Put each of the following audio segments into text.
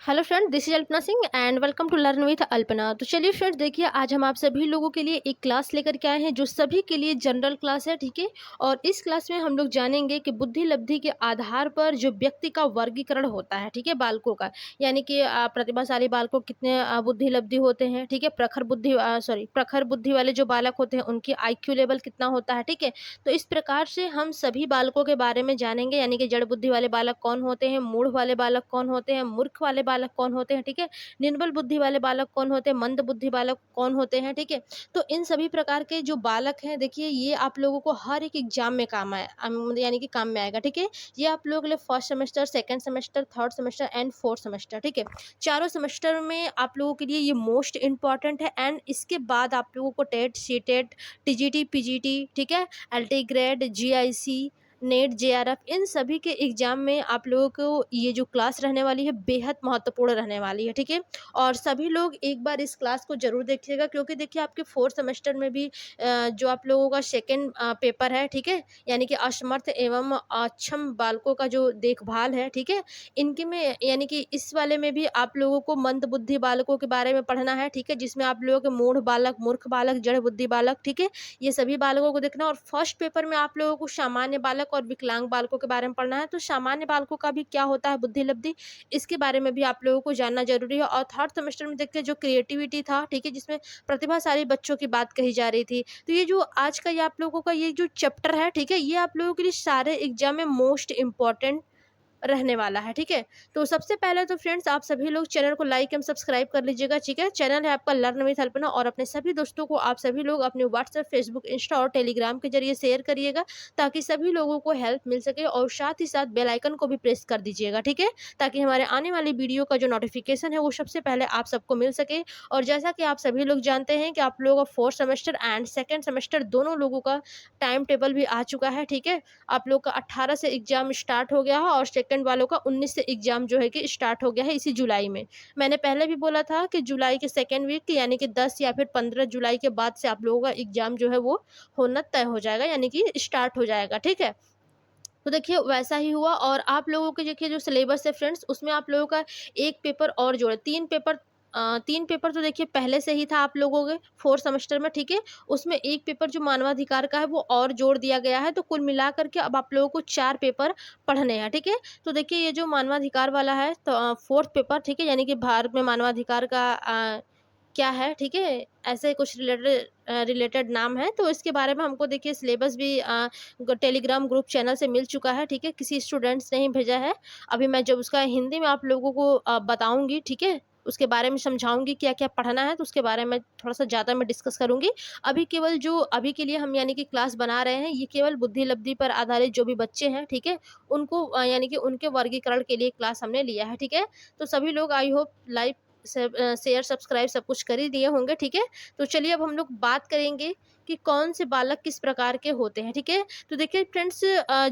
Hello friend, this is Alpana Singh and welcome to learn with Alpana. तो चलिए friends, देखिए आज हम आप सभी लोगों के लिए एक क्लास लेकर के आए हैं जो सभी के लिए जनरल क्लास है, ठीक है। और इस क्लास में हम लोग जानेंगे कि बुद्धि लब्धि के आधार पर जो व्यक्ति का वर्गीकरण होता है, ठीक है, बालकों का। यानी कि प्रतिभाशाली बालकों कितने बुद्धि लब्धि होते हैं, ठीक है। प्रखर बुद्धि वाले जो बालक होते हैं उनकी आईक्यू लेवल कितना होता है, ठीक है। तो इस प्रकार से हम सभी बालकों के बारे में जानेंगे, यानी कि जड़ बुद्धि वाले बालक कौन होते हैं, मूढ़ वाले बालक कौन होते हैं, मूर्ख वाले बालक कौन होते हैं, ठीक है। निर्बल बुद्धि वाले बालक कौन होते हैं, मंद बुद्धि बालक कौन होते हैं, ठीक है। तो इन सभी प्रकार के जो बालक हैं, देखिए ये आप लोगों को हर एक एग्जाम में काम आए, यानी कि काम में आएगा, ठीक है। ये आप लोगों के लिए first semester, second semester, third semester and fourth semester, ठीक है। चारों सेमेस्टर में आप लोगों के लिए ये मोस्ट इंपॉर्टेंट है। एंड इसके बाद आप लोगों को TET, C TET, TGT, PGT, ठीक है, LT grade, GIC, NET, JRF, इन सभी के एग्जाम में आप लोगों को ये जो क्लास रहने वाली है बेहद महत्वपूर्ण रहने वाली है, ठीक है। और सभी लोग एक बार इस क्लास को जरूर देखिएगा, क्योंकि देखिए आपके फोर्थ सेमेस्टर में भी जो आप लोगों का सेकेंड पेपर है, ठीक है, यानी कि असमर्थ एवं अक्षम बालकों का जो देखभाल है, ठीक है, इनके में यानी कि इस वाले में भी आप लोगों को मंद बुद्धि बालकों के बारे में पढ़ना है, ठीक है, जिसमें आप लोगों के मूढ़ बालक, मूर्ख बालक, जड़ बुद्धि बालक, ठीक है, ये सभी बालकों को देखना। और फर्स्ट पेपर में आप लोगों को सामान्य बालक और विकलांग बालकों के बारे में पढ़ना है। तो सामान्य बालकों का भी क्या होता है बुद्धि लब्धि, इसके बारे में भी आप लोगों को जानना जरूरी है। और थर्ड सेमेस्टर में देखिए जो क्रिएटिविटी था, ठीक है, जिसमें प्रतिभाशाली बच्चों की बात कही जा रही थी। तो ये जो आज का ये आप लोगों का ये जो चैप्टर है, ठीक है, ये आप लोगों के लिए सारे एग्जाम में मोस्ट इंपॉर्टेंट रहने वाला है, ठीक है। तो सबसे पहले तो फ्रेंड्स आप सभी लोग चैनल को लाइक एंड सब्सक्राइब कर लीजिएगा, ठीक है। चैनल है आपका लर्न विथ अल्पना, और अपने सभी दोस्तों को आप सभी लोग अपने व्हाट्सएप, फेसबुक, इंस्टा और टेलीग्राम के जरिए शेयर करिएगा, ताकि सभी लोगों को हेल्प मिल सके। और साथ ही साथ बेल आइकन को भी प्रेस कर दीजिएगा, ठीक है, ताकि हमारे आने वाली वीडियो का जो नोटिफिकेशन है वो सबसे पहले आप सबको मिल सके। और जैसा कि आप सभी लोग जानते हैं कि आप लोगों का fourth semester and second semester दोनों लोगों का टाइम टेबल भी आ चुका है, ठीक है। आप लोग का 18 से एग्जाम स्टार्ट हो गया है और सेकंड वालों का 19 से एग्जाम जो है कि स्टार्ट हो गया है इसी जुलाई में। मैंने पहले भी बोला था कि जुलाई के सेकंड वीक यानी कि 10 या फिर 15 जुलाई के बाद से आप लोगों का एग्जाम जो है वो होना तय हो जाएगा, यानी कि स्टार्ट हो जाएगा, ठीक है। तो देखिए वैसा ही हुआ। और आप लोगों के देखिए जो सिलेबस है फ्रेंड्स, उसमें आप लोगों का एक पेपर और जोड़े, तीन पेपर तो देखिए पहले से ही था आप लोगों के फोर्थ सेमेस्टर में, ठीक है। उसमें एक पेपर जो मानवाधिकार का है वो और जोड़ दिया गया है। तो कुल मिला करके अब आप लोगों को 4 पेपर पढ़ने हैं, ठीक है। तो देखिए ये जो मानवाधिकार वाला है तो फोर्थ पेपर, ठीक है, यानी कि भारत में मानवाधिकार का क्या है, ठीक है, ऐसे कुछ रिलेटेड नाम है। तो इसके बारे में हमको देखिए सिलेबस भी टेलीग्राम ग्रुप चैनल से मिल चुका है, ठीक है, किसी स्टूडेंट्स ने ही भेजा है। अभी मैं जब उसका हिंदी में आप लोगों को बताऊंगी, ठीक है, उसके बारे में समझाऊंगी क्या क्या पढ़ना है, तो उसके बारे में थोड़ा सा ज़्यादा मैं डिस्कस करूंगी। अभी केवल जो अभी के लिए हम यानी कि क्लास बना रहे हैं, ये केवल बुद्धि लब्धि पर आधारित जो भी बच्चे हैं, ठीक है, उनको यानी कि उनके वर्गीकरण के लिए क्लास हमने लिया है, ठीक है। तो सभी लोग I hope like share, subscribe सब कुछ कर ही दिए होंगे, ठीक है। तो चलिए अब हम लोग बात करेंगे कि कौन से बालक किस प्रकार के होते हैं, ठीक है। तो देखिए फ्रेंड्स,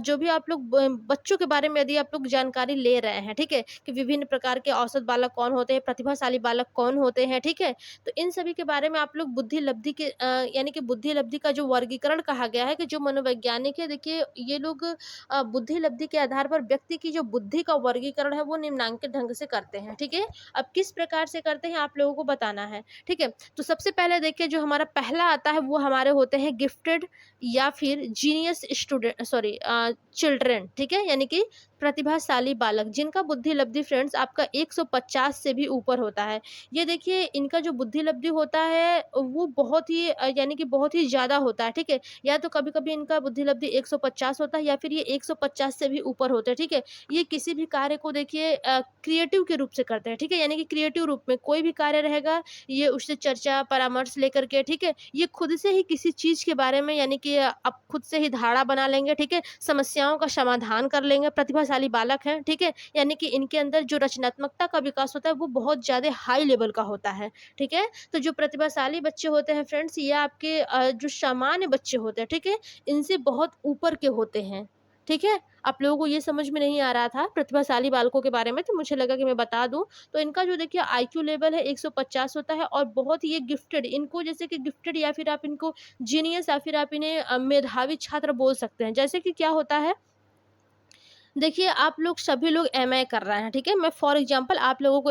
जो भी आप लोग बच्चों के बारे में यदि आप लोग जानकारी ले रहे हैं, ठीक है, कि विभिन्न प्रकार के औसत बालक कौन होते हैं, प्रतिभाशाली बालक कौन होते हैं, ठीक है। तो इन सभी के बारे में आप लोग बुद्धि लब्धि के यानी कि बुद्धि लब्धि का जो वर्गीकरण कहा गया है, कि जो मनोवैज्ञानिक है, देखिए ये लोग बुद्धि लब्धि के आधार पर व्यक्ति की जो बुद्धि का वर्गीकरण है वो निम्नांकित ढंग से करते हैं, ठीक है। अब किस प्रकार से करते हैं आप लोगों को बताना है, ठीक है। तो सबसे पहले देखिए जो हमारा पहला आता है वो हमारे होते हैं गिफ्टेड या फिर जीनियस स्टूडेंट, चिल्ड्रन, ठीक है, यानी कि प्रतिभाशाली बालक जिनका बुद्धि लब्धि फ्रेंड्स आपका 150 से भी ऊपर होता है। ये देखिए इनका जो बुद्धि लब्धि होता है वो बहुत ही यानी कि बहुत ही ज़्यादा होता है, ठीक है। या तो कभी कभी इनका बुद्धि लब्धि 150 होता है या फिर ये 150 से भी ऊपर होते हैं, ठीक है। ये किसी भी कार्य को देखिए क्रिएटिव के रूप से करते हैं, ठीक है, यानी कि क्रिएटिव रूप में कोई भी कार्य रहेगा ये उससे चर्चा परामर्श लेकर के, ठीक है, ये खुद से ही किसी चीज के बारे में यानी कि आप खुद से ही धारणा बना लेंगे, ठीक है, समस्याओं का समाधान कर लेंगे। प्रतिभाशाली बालक हैं, ठीक है, यानी कि इनके अंदर जो रचनात्मकता का विकास होता है वो बहुत ज्यादा हाई लेवल का होता है, ठीक है। तो जो प्रतिभाशाली बच्चे होते हैं फ्रेंड्स, ये आपके जो सामान्य बच्चे होते हैं, ठीक है, इनसे बहुत ऊपर के होते हैं, ठीक है। आप लोगों को ये समझ में नहीं आ रहा था प्रतिभाशाली बालकों के बारे में, तो मुझे लगा कि मैं बता दूं। तो इनका जो देखिए आईक्यू लेवल है 150 होता है, और बहुत ही ये गिफ्टेड, इनको जैसे कि गिफ्टेड या फिर आप इनको जीनियस या फिर आप इन्हें मेधावी छात्र बोल सकते हैं। जैसे कि क्या होता है देखिए, आप लोग सभी लोग एमए कर रहे हैं, ठीक है? मैं फॉर एग्ज़ाम्पल आप लोगों को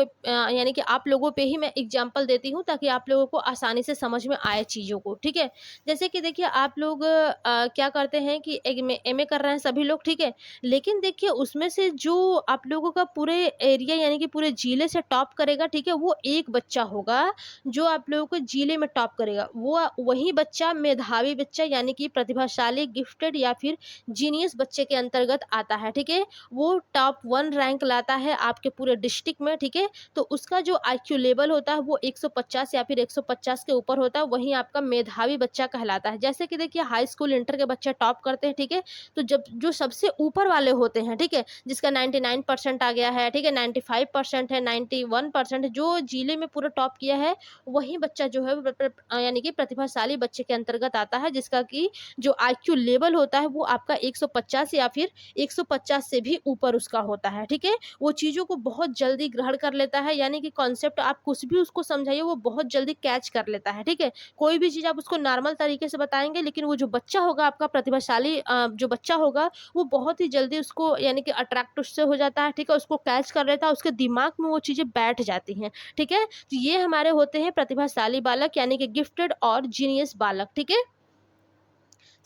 यानी कि आप लोगों पे ही मैं एग्ज़ाम्पल देती हूँ ताकि आप लोगों को आसानी से समझ में आए चीज़ों को, ठीक है? जैसे कि देखिए आप लोग क्या करते हैं कि एक में एमए कर रहे हैं सभी लोग, ठीक है? लेकिन देखिए उसमें से जो आप लोगों का पूरे एरिया यानी कि पूरे ज़िले से टॉप करेगा, ठीक है? वो एक बच्चा होगा, जो आप लोगों को ज़िले में टॉप करेगा। वो वही बच्चा मेधावी बच्चा यानी कि प्रतिभाशाली, गिफ्टेड या फिर जीनियस बच्चे के अंतर्गत आता है, ठीक है? वो टॉप 1 रैंक लाता है आपके पूरे डिस्ट्रिक्ट में, ठीक है? तो उसका जो आईक्यू लेवल होता है वो 150 या फिर 150 के ऊपर होता है, वही आपका मेधावी बच्चा कहलाता है। जैसे कि देखिए हाई स्कूल, इंटर के बच्चे टॉप करते हैं, ठीक है? तो जब जो सबसे ऊपर वाले होते हैं, ठीक है? जिसका 99% आ गया है, ठीक है? 95% है, 91% है, जो जिले में पूरा टॉप किया है, वही बच्चा जो है वो यानी कि प्रतिभाशाली बच्चे के अंतर्गत आता है, जिसका कि जो आईक्यू लेवल होता है वो आपका 150 या फिर 150 से भी ऊपर उसका होता है, ठीक है? वो चीज़ों को बहुत जल्दी ग्रहण कर लेता है, यानी कि कॉन्सेप्ट आप कुछ भी उसको समझाइए वो बहुत जल्दी कैच कर लेता है, ठीक है? कोई भी चीज़ आप उसको नॉर्मल तरीके से बताएँगे, लेकिन वो जो बच्चा होगा आपका प्रतिभाशाली जो बच्चा होगा वो बहुत ही जल्दी उसको यानी कि अट्रैक्ट उससे हो जाता है, ठीक है? उसको कैच कर लेता है, उसके दिमाग में वो चीज़ें बैठ जाती हैं, ठीक है? तो ये हमारे होते हैं प्रतिभाशाली बालक यानी कि गिफ्टेड और जीनियस बालक, ठीक है?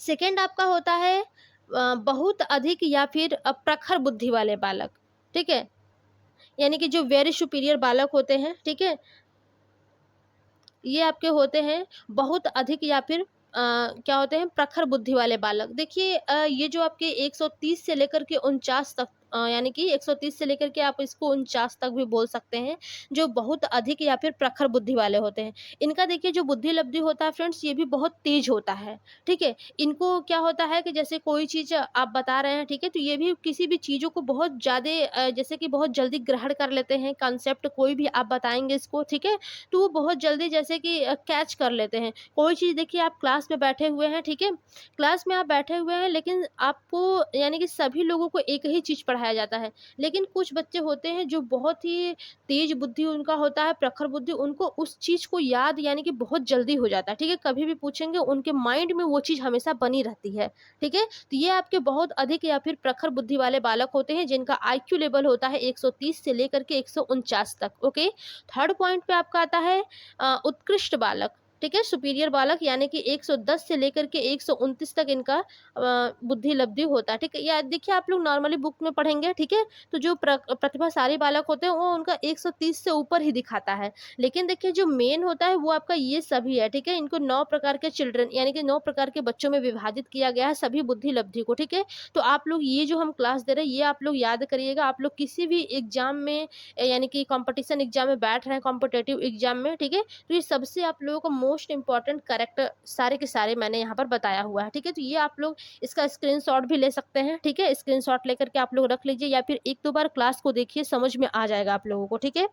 सेकंड आपका होता है बहुत अधिक या फिर प्रखर बुद्धि वाले बालक, ठीक है? यानी कि जो वेरी सुपीरियर बालक होते हैं, ठीक है? ये आपके होते हैं बहुत अधिक या फिर क्या होते हैं प्रखर बुद्धि वाले बालक। देखिए ये जो आपके 130 से लेकर के 49 तक यानी कि 130 से लेकर के आप इसको 49 तक भी बोल सकते हैं, जो बहुत अधिक या फिर प्रखर बुद्धि वाले होते हैं। इनका देखिए जो बुद्धि लब्धि होता है फ्रेंड्स, ये भी बहुत तेज़ होता है, ठीक है? इनको क्या होता है कि जैसे कोई चीज़ आप बता रहे हैं, ठीक है? तो ये भी किसी भी चीज़ों को बहुत ज़्यादा जैसे कि बहुत जल्दी ग्रहण कर लेते हैं, कॉन्सेप्ट कोई भी आप बताएँगे इसको, ठीक है? तो वो बहुत जल्दी जैसे कि कैच कर लेते हैं। कोई चीज़ देखिए आप क्लास में बैठे हुए हैं, ठीक है? क्लास में आप बैठे हुए हैं लेकिन आपको यानी कि सभी लोगों को एक ही चीज़ पढ़ाया जाता है। लेकिन कुछ बच्चे होते हैं जो बहुत ही तेज़ बुद्धि उनका होता है, प्रखर बुद्धि, उनको उस चीज़ को याद यानी कि बहुत जल्दी हो जाता है, ठीक है? कभी भी पूछेंगे उनके माइंड में वो चीज़ हमेशा बनी रहती है, ठीक है? तो ये आपके बहुत अधिक या फिर प्रखर बुद्धि वाले बालक होते हैं जिनका आईक्यू लेवल होता है 130 से लेकर के 149 तक, ओके? थर्ड पॉइंट पे आपका आता है उत्कृष्ट बालक, ठीक है? सुपीरियर बालक यानी कि 110 से लेकर के 129 तक इनका बुद्धि लब्धि होता है, ठीक है? या देखिए आप लोग नॉर्मली बुक में पढ़ेंगे, ठीक है? तो जो प्रतिभाशाली बालक होते हैं वो उनका 130 से ऊपर ही दिखाता है। लेकिन देखिए जो मेन होता है वो आपका ये सभी है, ठीक है? इनको 9 प्रकार के चिल्ड्रन यानी कि 9 प्रकार के बच्चों में विभाजित किया गया है सभी बुद्धि लब्धि को, ठीक है? तो आप लोग ये जो हम क्लास दे रहे हैं ये आप लोग याद करिएगा। आप लोग किसी भी एग्ज़ाम में यानी कि कॉम्पिटिशन एग्ज़ाम में बैठ रहे हैं, कॉम्पिटिटिव एग्ज़ाम में, ठीक है? तो ये सबसे आप लोगों को मोस्ट इम्पोर्टेंट करेक्ट सारे के सारे मैंने यहाँ पर बताया हुआ है, ठीक है? तो ये आप लोग इसका स्क्रीनशॉट भी ले सकते हैं, ठीक है? स्क्रीनशॉट लेकर के आप लोग रख लीजिए या फिर 1-2 बार क्लास को देखिए, समझ में आ जाएगा आप लोगों को, ठीक है?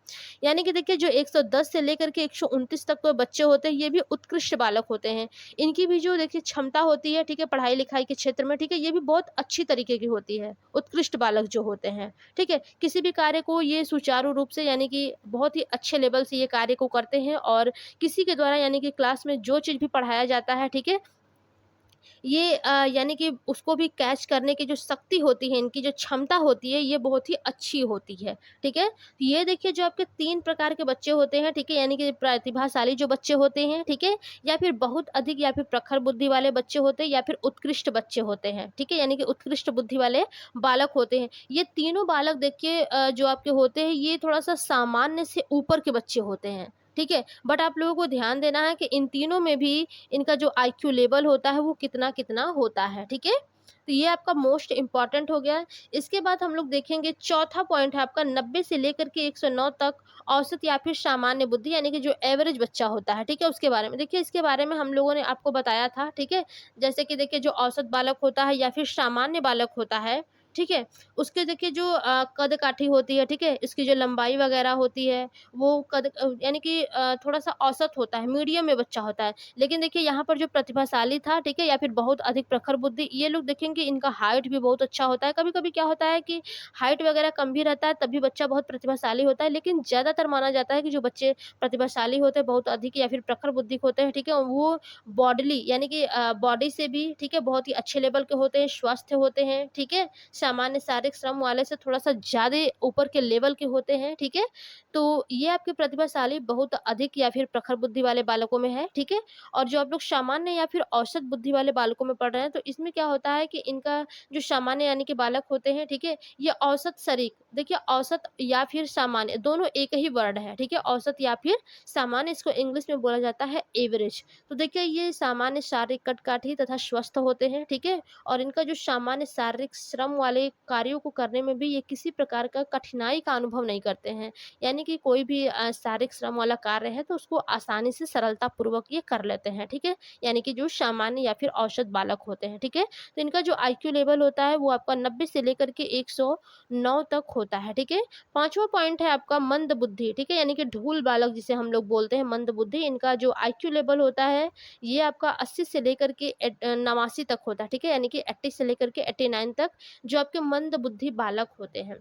यानी कि देखिए जो 110 से लेकर के 129 तक के बच्चे होते हैं, ये भी उत्कृष्ट बालक होते हैं। इनकी भी जो देखिए क्षमता होती है, ठीक है? पढ़ाई-लिखाई के क्षेत्र में, ठीक है? ये भी बहुत अच्छी तरीके की होती है, उत्कृष्ट बालक जो होते हैं, ठीक है? किसी भी कार्य को ये सुचारू रूप से यानी कि बहुत ही अच्छे लेवल से ये कार्य को करते हैं और किसी के द्वारा यानी कि क्लास में जो चीज़ भी पढ़ाया जाता है, ठीक है? ये यानी कि उसको भी कैच करने की जो शक्ति होती है, इनकी जो क्षमता होती है, ये बहुत ही अच्छी होती है, ठीक है? तो ये देखिए जो आपके 3 प्रकार के बच्चे होते हैं, ठीक है? यानी कि प्रतिभाशाली जो बच्चे होते हैं, ठीक है? या फिर बहुत अधिक या फिर प्रखर बुद्धि वाले बच्चे होते हैं या फिर उत्कृष्ट बच्चे होते हैं, ठीक है? यानी कि उत्कृष्ट बुद्धि वाले बालक होते हैं। ये तीनों बालक देखिए जो आपके होते हैं, ये थोड़ा-सा सामान्य से ऊपर के बच्चे होते हैं, ठीक है? बट आप लोगों को ध्यान देना है कि इन तीनों में भी इनका जो आईक्यू लेवल होता है वो कितना-कितना होता है, ठीक है? तो ये आपका मोस्ट इम्पोर्टेंट हो गया। इसके बाद हम लोग देखेंगे चौथा पॉइंट है आपका 90 से लेकर के 109 तक औसत या फिर सामान्य बुद्धि यानी कि जो एवरेज बच्चा होता है, ठीक है? उसके बारे में देखिए इसके बारे में हम लोगों ने आपको बताया था, ठीक है? जैसे कि देखिए जो औसत बालक होता है या फिर सामान्य बालक होता है, ठीक है? उसके देखिए जो कद-काठी होती है, ठीक है? इसकी जो लंबाई वगैरह होती है वो यानी कि थोड़ा-सा औसत होता है, मीडियम में बच्चा होता है। लेकिन देखिए यहाँ पर जो प्रतिभाशाली था, ठीक है? या फिर बहुत अधिक प्रखर बुद्धि, ये लोग देखेंगे इनका हाइट भी बहुत अच्छा होता है। कभी-कभी क्या होता है कि हाइट वगैरह कम भी रहता है, तब भी बच्चा बहुत प्रतिभाशाली होता है। लेकिन ज़्यादातर माना जाता है कि जो बच्चे प्रतिभाशाली होते हैं, बहुत अधिक या फिर प्रखर बुद्धि के होते हैं, ठीक है? वो बॉडी से भी, ठीक है? बहुत ही अच्छे लेवल के होते हैं, स्वस्थ होते हैं, ठीक है? सामान्य शारीरिक श्रम वाले से थोड़ा-सा ज़्यादा ऊपर के लेवल के होते हैं, ठीक है? तो ये आपके प्रतिभाशाली बहुत अधिक या फिर प्रखर बुद्धि वाले बालकों में है, ठीक है? और जो आप लोग सामान्य या फिर औसत बुद्धि वाले बालकों में पढ़ रहे हैं, तो इसमें क्या होता है कि इनका जो सामान्य यानी कि बालक होते हैं, ठीक है? ये औसत शरीक देखिए औसत या फिर सामान्य दोनों एक ही वर्ड है, ठीक है? औसत या फिर सामान्य इसको इंग्लिश में बोला जाता है एवरेज। तो देखिए ये सामान्य शारीरिक कद-काठी तथा स्वस्थ होते हैं, ठीक है? और इनका जो सामान्य शारीरिक श्रम वाले कार्यों को करने में भी ये किसी प्रकार का कठिनाई का अनुभव नहीं करते हैं। यानी कि कोई भी शारीरिक श्रम वाला कार्य है तो उसको आसानी से सरलतापूर्वक ये कर लेते हैं, ठीक है? यानी कि जो सामान्य या फिर औसत बालक होते हैं, ठीक है? तो इनका जो आईक्यू लेवल होता है वो आपका 90 से लेकर के 109 तक होता है, ठीक है? 5वां पॉइंट है आपका मंद बुद्धि, ठीक है? यानी कि ढूल बालक जिसे हम लोग बोलते हैं मंद बुद्धि, इनका जो आईक्यू लेवल होता है ये आपका 80 से लेकर के 89 तक होता है, ठीक है? यानी कि 80 से लेकर के 89 तक जो आपके मंद बुद्धि बालक होते हैं।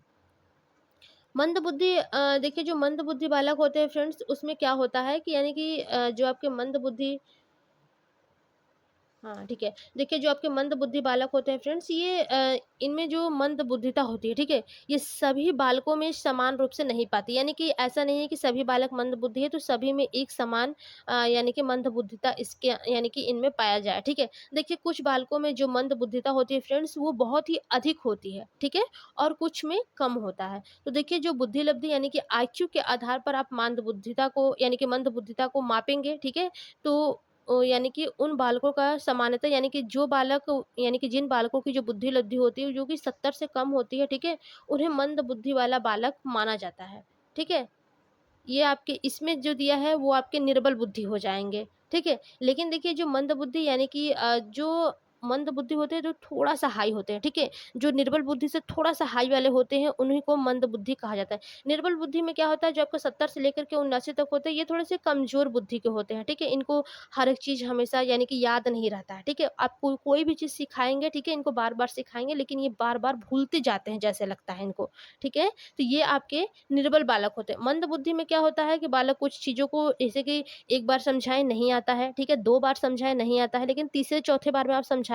मंद बुद्धि देखिए जो मंद बुद्धि बालक होते हैं फ्रेंड्स उसमें क्या होता है कि यानी कि जो आपके मंद बुद्धि हाँ, ठीक है। देखिए जो आपके मंद बुद्धि बालक होते हैं फ्रेंड्स ये इनमें जो मंद बुद्धिता होती है, ठीक है? ये सभी बालकों में समान रूप से नहीं पाती। यानी कि ऐसा नहीं है कि सभी बालक मंद बुद्धि है तो सभी में एक समान यानी कि मंद बुद्धिता इसके यानी कि इनमें पाया जाए, ठीक है? देखिए कुछ बालकों में जो मंद बुद्धिता होती है फ्रेंड्स वो बहुत ही अधिक होती है, ठीक है? और कुछ में कम होता है। तो देखिए जो बुद्धि लब्धि यानी कि आईक्यू के आधार पर आप मंद बुद्धिता को यानी कि मंद बुद्धिता को मापेंगे, ठीक है? तो यानी कि उन बालकों का सामान्यतः यानी कि जो बालक यानी कि जिन बालकों की जो बुद्धि लब्धि होती है जो कि 70 से कम होती है, ठीक है? उन्हें मंद बुद्धि वाला बालक माना जाता है, ठीक है? ये आपके इसमें जो दिया है वो आपके निर्बल बुद्धि हो जाएँगे, ठीक है? लेकिन देखिए जो मंद बुद्धि यानी कि जो मंद बुद्धि होते हैं जो थोड़ा-सा हाई होते हैं, ठीक है? जो निर्बल बुद्धि से थोड़ा-सा हाई वाले होते हैं उन्हीं को मंद बुद्धि कहा जाता है। निर्बल बुद्धि में क्या होता है जो आपका 70 से लेकर के 79 तक होते हैं ये थोड़े-से कमज़ोर बुद्धि के होते हैं, ठीक है? इनको हर एक चीज़ हमेशा यानी कि याद नहीं रहता है, ठीक है? आप कोई भी चीज़ सिखाएँगे, ठीक है? इनको बार-बार सिखाएँगे लेकिन ये बार-बार भूलते जाते हैं जैसे लगता है इनको, ठीक है? तो ये आपके निर्बल बालक होते हैं। मंद बुद्धि में क्या होता है कि बालक कुछ चीज़ों को जैसे कि एक बार समझाएँ नहीं आता है, ठीक है? 2 बार समझाएँ नहीं आता है, लेकिन तीसरे चौथे बार में आप समझाएँगे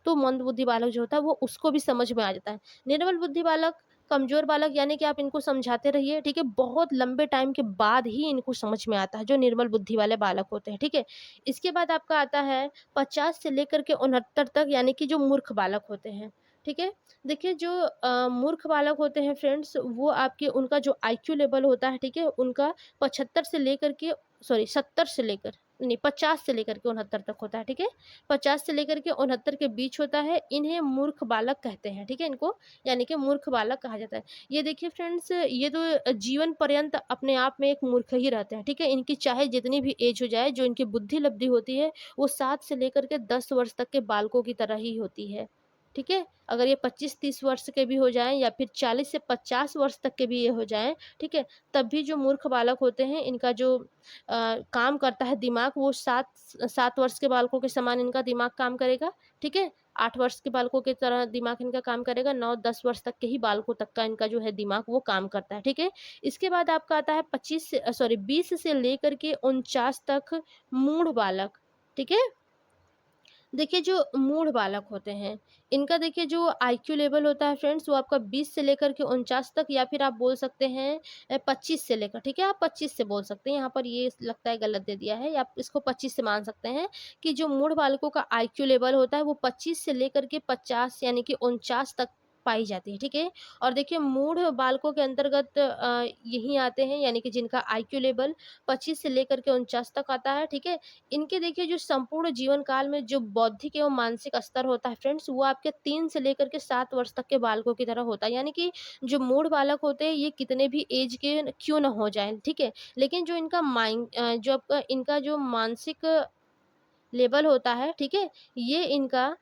तो मंद बुद्धि बालक जो होता है वो उसको भी समझ में आ जाता है। निर्बल बुद्धि बालक, कमज़ोर बालक यानी कि आप इनको समझाते रहिए, ठीक है? बहुत लंबे टाइम के बाद ही इनको समझ में आता है, जो निर्बल बुद्धि वाले बालक होते हैं, ठीक है? इसके बाद आपका आता है 50 से लेकर के 69 तक यानी कि जो मूर्ख बालक होते हैं, ठीक है? देखिए जो मूर्ख बालक होते हैं फ्रेंड्स वो आपके उनका जो आईक्यू लेवल होता है, ठीक है? उनका 75 से लेकर के सॉरी 70 से लेकर नहीं 50 से लेकर के 69 तक होता है, ठीक है? 50 से लेकर के 69 के बीच होता है, इन्हें मूर्ख बालक कहते हैं, ठीक है? इनको यानी कि मूर्ख बालक कहा जाता है। ये देखिए फ्रेंड्स ये तो जीवन पर्यंत अपने आप में एक मूर्ख ही रहते हैं, ठीक है? इनकी चाहे जितनी भी एज हो जाए, जो इनकी बुद्धि लब्धि होती है, वो 7 से लेकर के 10 वर्ष तक के बालकों की तरह ही होती है, ठीक है? अगर ये 25-30 वर्ष के भी हो जाएँ या फिर 40 से 50 वर्ष तक के भी ये हो जाएँ, ठीक है? तब भी जो मूर्ख बालक होते हैं, इनका जो काम करता है दिमाग वो 7 वर्ष के बालकों के समान इनका दिमाग काम करेगा, ठीक है? 8 वर्ष के बालकों की तरह दिमाग इनका काम करेगा, 9-10 वर्ष तक के ही बालकों तक का इनका जो है दिमाग वो काम करता है, ठीक है? इसके बाद आपका आता है 20 से लेकर के 49 तक मूढ़ बालक, ठीक है? देखिए जो मूढ़ बालक होते हैं, इनका देखिए जो आईक्यू लेवल होता है फ्रेंड्स वो आपका 20 से लेकर के 49 तक या फिर आप बोल सकते हैं 25 से लेकर ठीक है? आप 25 से बोल सकते हैं, यहाँ पर ये लगता है गलत दे दिया है, आप इसको 25 से मान सकते हैं कि जो मूढ़ बालकों का आईक्यू लेवल होता है वो 25 से लेकर के 50 यानी कि 49 तक पाई जाती है, ठीक है? और देखिए मूढ़ बालकों के अंतर्गत यही आते हैं यानी कि जिनका आईक्यू लेवल 25 से लेकर के 49 तक आता है, ठीक है? इनके देखिए जो संपूर्ण जीवन काल में जो बौद्धिक एवं मानसिक स्तर होता है फ्रेंड्स वो आपके 3 से लेकर के 7 वर्ष तक के बालकों की तरह होता है। यानी कि जो मूढ़ बालक होते हैं ये कितने भी एज के क्यों ना हो जाएँ, ठीक है? लेकिन जो इनका जो आपका इनका जो मानसिक लेवल होता है, ठीक है? ये इनका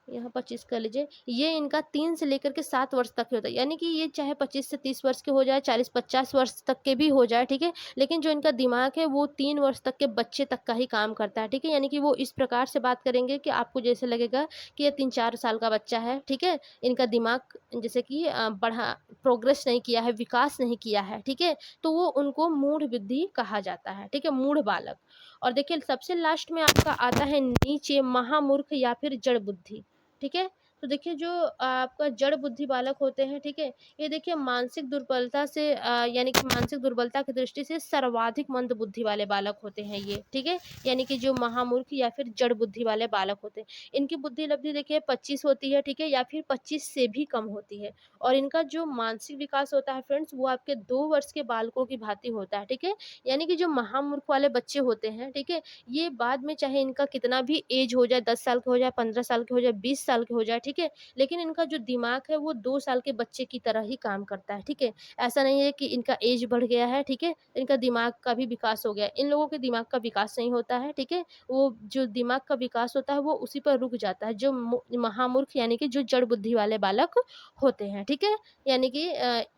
यहाँ 25 कर लीजिए, ये इनका 3 से लेकर के 7 वर्ष तक ही होता है। यानी कि ये चाहे 25 से 30 वर्ष के हो जाए, 40-50 वर्ष तक के भी हो जाए, ठीक है? लेकिन जो इनका दिमाग है वो 3 वर्ष तक के बच्चे तक का ही काम करता है, ठीक है? यानी कि वो इस प्रकार से बात करेंगे कि आपको जैसे लगेगा कि ये 3-4 साल का बच्चा है, ठीक है? इनका दिमाग जैसे कि प्रोग्रेस नहीं किया है, विकास नहीं किया है, ठीक है? तो वो उनको मूढ़ बुद्धि कहा जाता है, ठीक है? मूढ़ बालक। और देखिए सबसे लास्ट में आपका आता है नीचे महामूर्ख या फिर जड़ बुद्धि। ठीक है? तो देखिए जो आपका जड़ बुद्धि बालक होते हैं, ठीक है? ये देखिए मानसिक दुर्बलता से यानी कि मानसिक दुर्बलता की दृष्टि से सर्वाधिक मंद बुद्धि वाले बालक होते हैं ये, ठीक है? यानी कि जो महामूर्ख या फिर जड़ बुद्धि वाले बालक होते हैं। इनकी बुद्धि लब्धि देखिए 25 होती है, ठीक है? या फिर 25 से भी कम होती है और इनका जो मानसिक विकास होता है फ्रेंड्स, वो आपके 2 वर्ष के बालकों की भाँति होता है, ठीक है? यानी कि जो महामूर्ख वाले बच्चे होते हैं, ठीक है? ये बाद में चाहे इनका कितना भी एज हो जाए, 10 साल के हो जाए, 15 साल के हो जाए, 20 साल के हो जाए, ठीक है? लेकिन इनका जो दिमाग है वो 2 साल के बच्चे की तरह ही काम करता है, ठीक है? ऐसा नहीं है कि इनका एज बढ़ गया है, ठीक है? इनका दिमाग का भी विकास हो गया है। इन लोगों के दिमाग का विकास नहीं होता है, ठीक है? वो जो दिमाग का विकास होता है वो उसी पर रुक जाता है, जो महामूर्ख यानी कि जो जड़ बुद्धि वाले बालक होते हैं, ठीक है? यानी कि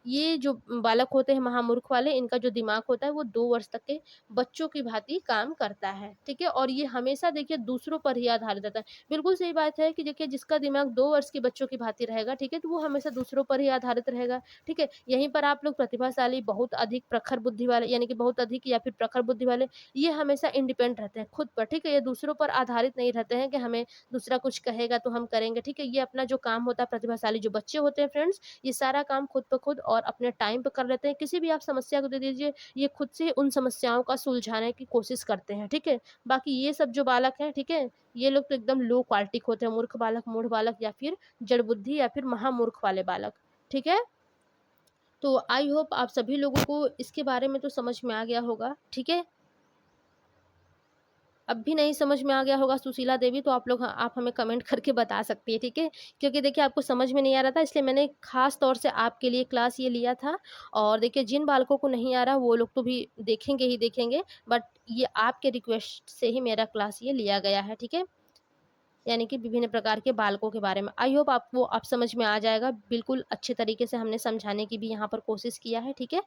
ये जो बालक होते हैं महामूर्ख वाले, इनका जो दिमाग होता है वो 2 वर्ष तक के बच्चों की भांति काम करता है, ठीक है? और ये हमेशा देखिए दूसरों पर ही आधारित रहता है। बिल्कुल सही बात है कि देखिए जिसका दिमाग 2 वर्ष के बच्चों की भांति रहेगा, ठीक है? तो वो हमेशा दूसरों पर ही आधारित रहेगा, ठीक है? यहीं पर आप लोग प्रतिभाशाली, बहुत अधिक प्रखर बुद्धि वाले यानी कि बहुत अधिक या फिर प्रखर बुद्धि वाले, ये हमेशा इंडिपेंडेंट रहते हैं खुद पर, ठीक है? ये दूसरों पर आधारित नहीं रहते हैं कि हमें दूसरा कुछ कहेगा तो हम करेंगे, ठीक है? ये अपना जो काम होता है, प्रतिभाशाली जो बच्चे होते हैं फ्रेंड्स, ये सारा काम खुद ब खुद और अपने टाइम पे कर लेते हैं। किसी भी आप समस्या को दे दीजिए, ये खुद से उन समस्याओं का सुलझाने की कोशिश करते हैं, ठीक है? बाकी ये सब जो बालक हैं, ठीक है? ये लोग तो एकदम लो क्वालिटी के होते हैं, मूर्ख बालक, मूढ़ बालक या फिर जड़ बुद्धि या फिर महामूर्ख वाले बालक, ठीक है? तो आई होप आप सभी लोगों को इसके बारे में तो समझ में आ गया होगा, ठीक है? अब भी नहीं समझ में आ गया होगा सुशीला देवी, तो आप हमें कमेंट करके बता सकती हैं, ठीक है? क्योंकि देखिए आपको समझ में नहीं आ रहा था, इसलिए मैंने ख़ास तौर से आपके लिए क्लास ये लिया था। और देखिए जिन बालकों को नहीं आ रहा वो लोग तो भी देखेंगे ही देखेंगे, बट ये आपके रिक्वेस्ट से ही मेरा क्लास ये लिया गया है, ठीक है? यानी कि विभिन्न प्रकार के बालकों के बारे में। आई होप आपको अब समझ में आ जाएगा। बिल्कुल अच्छे तरीके से हमने समझाने की भी यहाँ पर कोशिश किया है, ठीक है?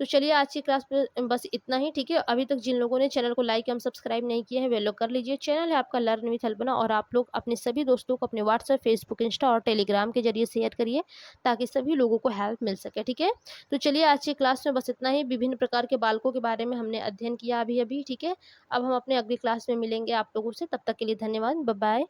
तो चलिए आज की क्लास में बस इतना ही, ठीक है? अभी तक जिन लोगों ने चैनल को लाइक एवं सब्सक्राइब नहीं किया है, वे लोग कर लीजिए। चैनल है आपका लर्न विथ अल्पना और आप लोग अपने सभी दोस्तों को अपने व्हाट्सएप, फेसबुक, इंस्टा और टेलीग्राम के ज़रिए शेयर करिए, ताकि सभी लोगों को हेल्प मिल सके, ठीक है? तो चलिए आज की क्लास में बस इतना ही। विभिन्न प्रकार के बालकों के बारे में हमने अध्ययन किया अभी-अभी, ठीक है? अब हम अपने अगली क्लास में मिलेंगे आप लोगों से, तब तक के लिए धन्यवाद। Bye bye.